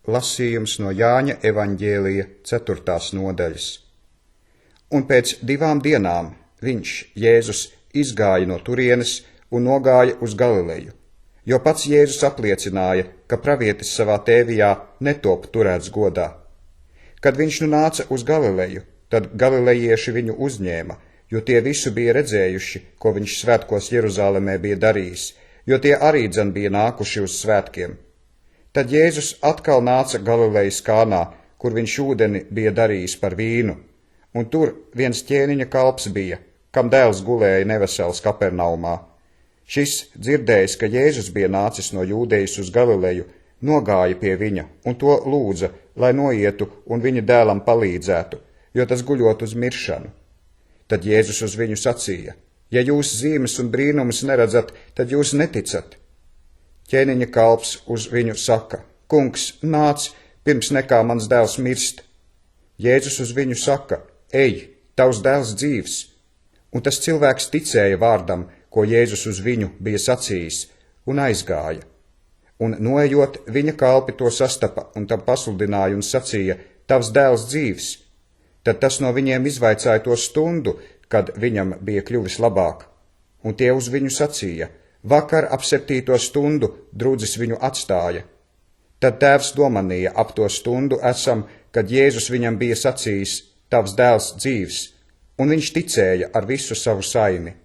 lasījums no Jāņa evaņģēlija 4. nodaļas. Un pēc 2 dienām viņš, Jēzus, izgāja no turienes un nogāja uz Galileju, jo pats Jēzus apliecināja, ka pravietis savā tēvijā netop turēts godā. Kad viņš nu nāca uz Galileju, tad galilejieši viņu uzņēma, jo tie visu bija redzējuši, ko viņš svētkos Jeruzālēmē bija darījis, jo tie arī dzen bija nākuši uz svētkiem. Tad Jēzus atkal nāca Galilejas Kānā, kur viņš ūdeni bija darījis par vīnu, un tur viens ķēniņa kalps bija, kam dēls gulēja nevesels Kapernaumā. Šis, dzirdējis, ka Jēzus bija nācis no Jūdejas uz Galileju, nogāja pie viņa un to lūdza, lai noietu un viņa dēlam palīdzētu, jo tas guļot uz miršanu. Tad Jēzus uz viņu sacīja: ja jūs zīmes un brīnumus neredzat, tad jūs neticat. Ķēniņa kalps uz viņu saka: kungs, nāc, pirms nekā mans dēls mirst. Jēzus uz viņu saka: ej, tavs dēls dzīvs. Un tas cilvēks ticēja vārdam, ko Jēzus uz viņu bija sacījis, un aizgāja. Un noejot, viņa kalpi to sastapa un tam pasludināja un sacīja: tavs dēls dzīvs. Tad tas no viņiem izvaicāja to stundu, kad viņam bija kļuvis labāk. Un tie uz viņu sacīja: vakar ap 7. stundu drudzis viņu atstāja. Tad tēvs domanīja ap to stundu esam, kad Jēzus viņam bija sacījis: tavs dēls dzīvs, un viņš ticēja ar visu savu saimi.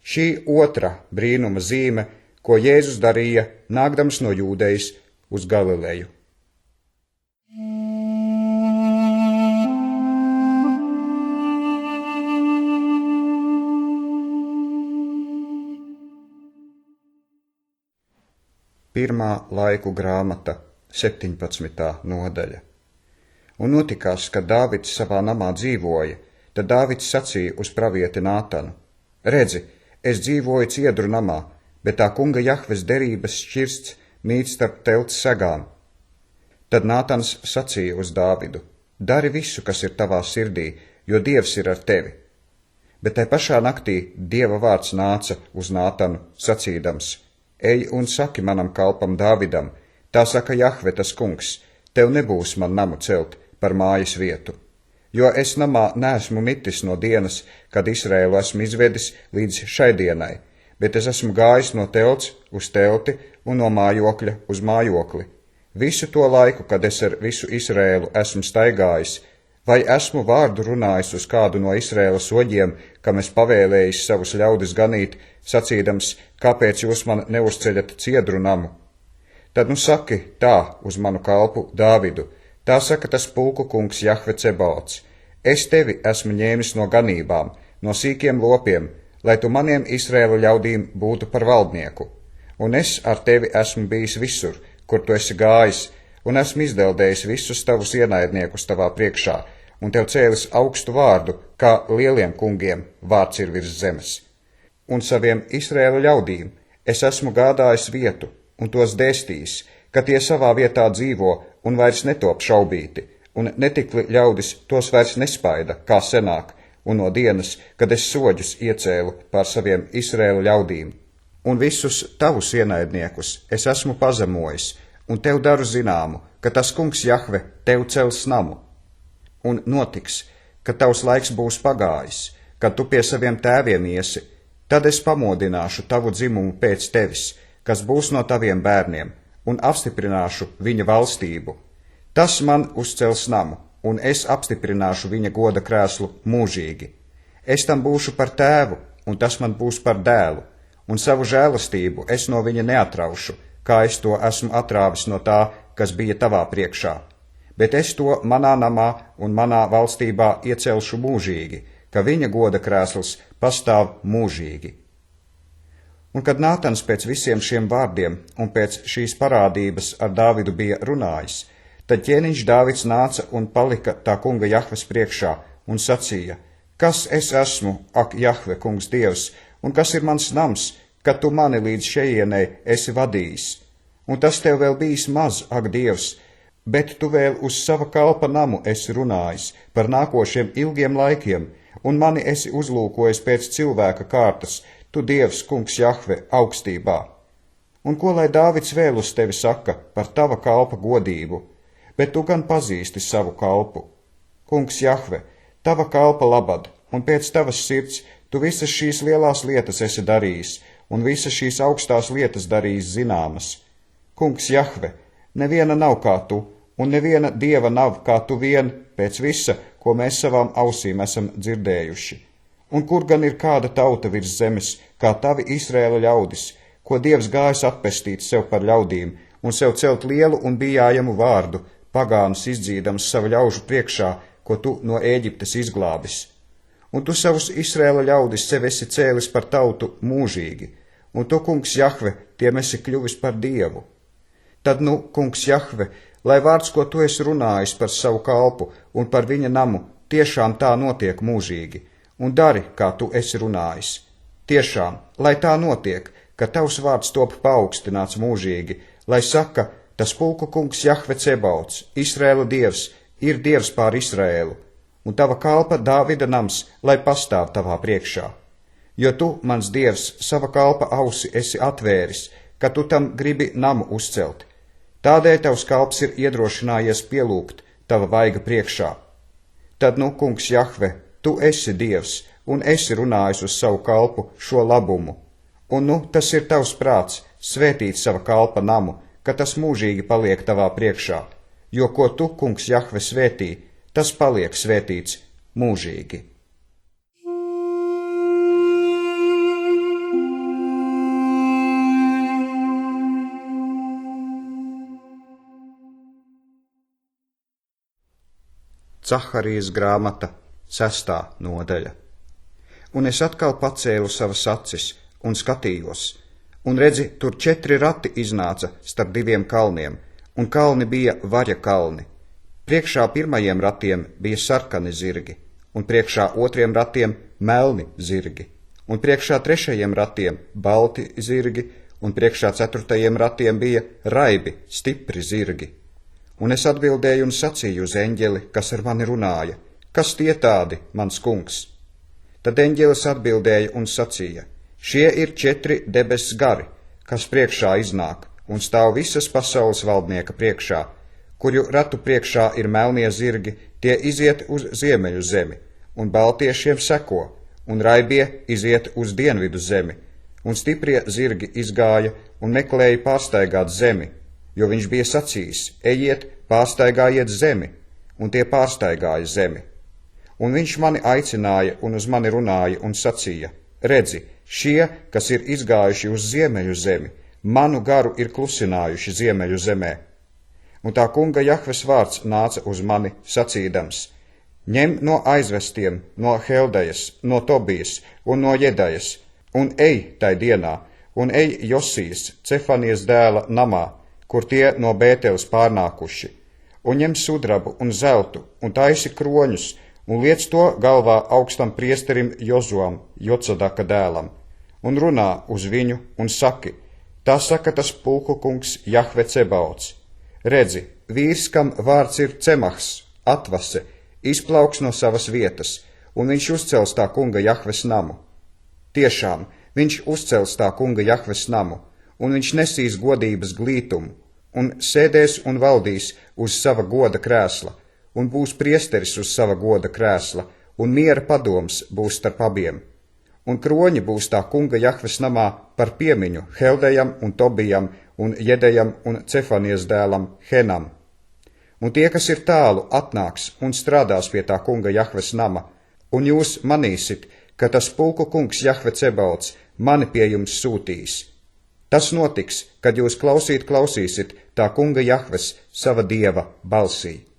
Šī otra brīnuma zīme, ko Jēzus darīja, nākdams no Jūdejas uz Galileju. Pirmā laiku grāmata, 17. nodaļa. Un notikās, kad Dāvids savā namā dzīvoja, tad Dāvids sacīja uz pravieti Nātanu: redzi, es dzīvoju ciedru namā, bet tā kunga Jahves derības šķirsts mīt starp telts segām. Tad Nātans sacīja uz Dāvidu: dari visu, kas ir tavā sirdī, jo Dievs ir ar tevi. Bet tai pašā naktī Dieva vārds nāca uz Nātanu, sacīdams: ej un saki manam kalpam Dāvidam, tā saka Jahve tas kungs, tev nebūs man namu celt par mājas vietu. Jo es namā neesmu mitis no dienas, kad Izraēlu esmu izvedis līdz šai dienai, bet es esmu gājis no telts uz telti un no mājokļa uz mājokli. Visu to laiku, kad es ar visu Izraēlu esmu staigājis, vai esmu vārdu runājis uz kādu no Izraēlas oģiem, kam es pavēlējis savus ļaudis ganīt, sacīdams: kāpēc jūs man neuzceļat ciedru namu? Tad nu saki tā uz manu kalpu Dāvidu, tā saka tas pulku kungs Jahve Cebaots: es tevi esmu ņēmis no ganībām, no sīkiem lopiem, lai tu maniem Izraēla ļaudīm būtu par valdnieku. Un es ar tevi esmu bijis visur, kur tu esi gājis, un esmu izdeldējis visus tavus ienaidniekus tavā priekšā, un tev cēlis augstu vārdu, kā lieliem kungiem vārds ir virs zemes. Un saviem Izraēla ļaudīm es esmu gādājis vietu, un tos dēstījis, ka tie savā vietā dzīvo un vairs netop šaubīti, un netikli ļaudis tos vairs nespaida, kā senāk, un no dienas, kad es soģus iecēlu pār saviem Izraēla ļaudīm. Un visus tavus ienaidniekus es esmu pazemojis, un tev daru zināmu, ka tas kungs Jahve tev cels namu. Un notiks, ka tavs laiks būs pagājis, kad tu pie saviem tēviem iesi, tad es pamodināšu tavu dzimumu pēc tevis, kas būs no taviem bērniem, un apstiprināšu viņa valstību. Tas man uzcels namu, un es apstiprināšu viņa goda krēslu mūžīgi. Es tam būšu par tēvu, un tas man būs par dēlu, un savu žēlastību es no viņa neatraušu, kā es to esmu atrāvis no tā, kas bija tavā priekšā. Bet es to manā namā un manā valstībā iecelšu mūžīgi, ka viņa goda krēsls pastāv mūžīgi. Un kad Nātans pēc visiem šiem vārdiem un pēc šīs parādības ar Dāvidu bija runājis, tad ķēniņš Dāvids nāca un palika tā kunga Jahves priekšā un sacīja: kas es esmu, ak, Jahve, kungs Dievs, un kas ir mans nams, ka tu mani līdz šejienei esi vadījis? Un tas tev vēl bijis maz, ak, Dievs, bet tu vēl uz sava kalpa namu esi runājis par nākošiem ilgiem laikiem, un mani esi uzlūkojis pēc cilvēka kārtas, tu Dievs, kungs Jahve, augstībā. Un ko lai Dāvids vēl uz tevi saka par tava kalpa godību? bet tu gan pazīsti savu kalpu. Kungs Jahve, tava kalpa labad, un pēc tavas sirds tu visas šīs lielās lietas esi darījis, un visas šīs augstās lietas darījis zināmas. Kungs Jahve, neviena nav kā tu, un neviena dieva nav kā tu vien pēc visa, ko mēs savām ausīm esam dzirdējuši. Un kur gan ir kāda tauta virs zemes, kā tavi Izraēla ļaudis, ko Dievs gājis atpestīt sev par ļaudīm, un sev celt lielu un bijājamu vārdu, pagānus izdzīdams savu ļaužu priekšā, ko tu no Ēģiptes izglābis. Un tu savus Izraēla ļaudis sev esi cēlis par tautu mūžīgi, un tu, kungs Jahve, tiem esi kļuvis par Dievu. Tad nu, kungs Jahve, lai vārds, ko tu esi runājis par savu kalpu un par viņa namu, tiešām tā notiek mūžīgi, un dari, kā tu esi runājis. Tiešām, lai tā notiek, ka tavs vārds top paaugstināts mūžīgi, lai saka, tas pulku kungs Jahve Cebauts, Izraēla Dievs, ir Dievs pār Izraēlu, un tava kalpa Dāvida nams, lai pastāv tavā priekšā. Jo tu, mans Dievs, sava kalpa ausi esi atvēris, ka tu tam gribi namu uzcelt. Tādēļ tavs kalps ir iedrošinājies pielūgt tava vaiga priekšā. Tad nu, kungs Jahve, tu esi Dievs, un esi runājis uz savu kalpu šo labumu. Un nu, tas ir tavs prāts, svētīt sava kalpa namu, ka tas mūžīgi paliek tavā priekšā, jo ko tu, kungs Jahve, svētī, tas paliek svētīts mūžīgi. Caharijas grāmata, 6. nodaļa. Un es atkal pacēlu savas acis un skatījos, un redzi, tur 4 rati iznāca starp 2 kalniem, un kalni bija vaļa kalni. Priekšā pirmajiem ratiem bija sarkani zirgi, un priekšā 2 ratiem melni zirgi, un priekšā 3 ratiem balti zirgi, un priekšā 4 ratiem bija raibi, stipri zirgi. Un es atbildēju un sacīju uz eņģeli, kas ar mani runāja, kas tie tādi, mans kungs? Tad eņģelis atbildēja un sacīja, šie ir 4 debesu gari, kas priekšā iznāk un stāv visas pasaules valdnieka priekšā, kuru ratu priekšā ir melnie zirgi, tie iziet uz ziemeļu zemi, un baltiešiem seko, un raibie iziet uz dienvidu zemi, un stiprie zirgi izgāja un meklēja pārstaigāt zemi, jo viņš bija sacījis, ejiet, pārstaigājiet zemi, un tie pārstaigāja zemi. Un viņš mani aicināja un uz mani runāja un sacīja, redzi, šie, kas ir izgājuši uz ziemeļu zemi, manu garu ir klusinājuši ziemeļu zemē. Un tā kunga Jahves vārds nāca uz mani sacīdams, ņem no aizvestiem, no Heldejas, no Tobijas un no Jedajas, un ej tai dienā, un ej Josijas, Cefanijas dēla namā, kur tie no Bēteles pārnākuši, un ņem sudrabu un zeltu, un taisi kroņus, un liec to galvā augstam priesterim Jozuam, Jocadaka dēlam, un runā uz viņu un saki, tā saka tas pulku kungs Jahve Cebauts. Redzi, vīrs, kam vārds ir Cemahs, atvase, izplauks no savas vietas, un viņš uzcels tā kunga Jahves namu. Tiešām, viņš uzcels tā kunga Jahves namu, un viņš nesīs godības glītumu, un sēdēs un valdīs uz sava goda krēsla, un būs priesteris uz sava goda krēsla, un miera padoms būs starp abiem. Un kroņi būs tā kunga Jahves namā par piemiņu Heldejam un Tobijam un Jedejam un Cefanijas dēlam Henam. Un tie, kas ir tālu, atnāks un strādās pie tā kunga Jahves nama, un jūs manīsit, ka tas pulku kungs Jahve Cebauts mani pie jums sūtīs. Tas notiks, kad jūs klausīsiet tā kunga Jahves, sava dieva balsī.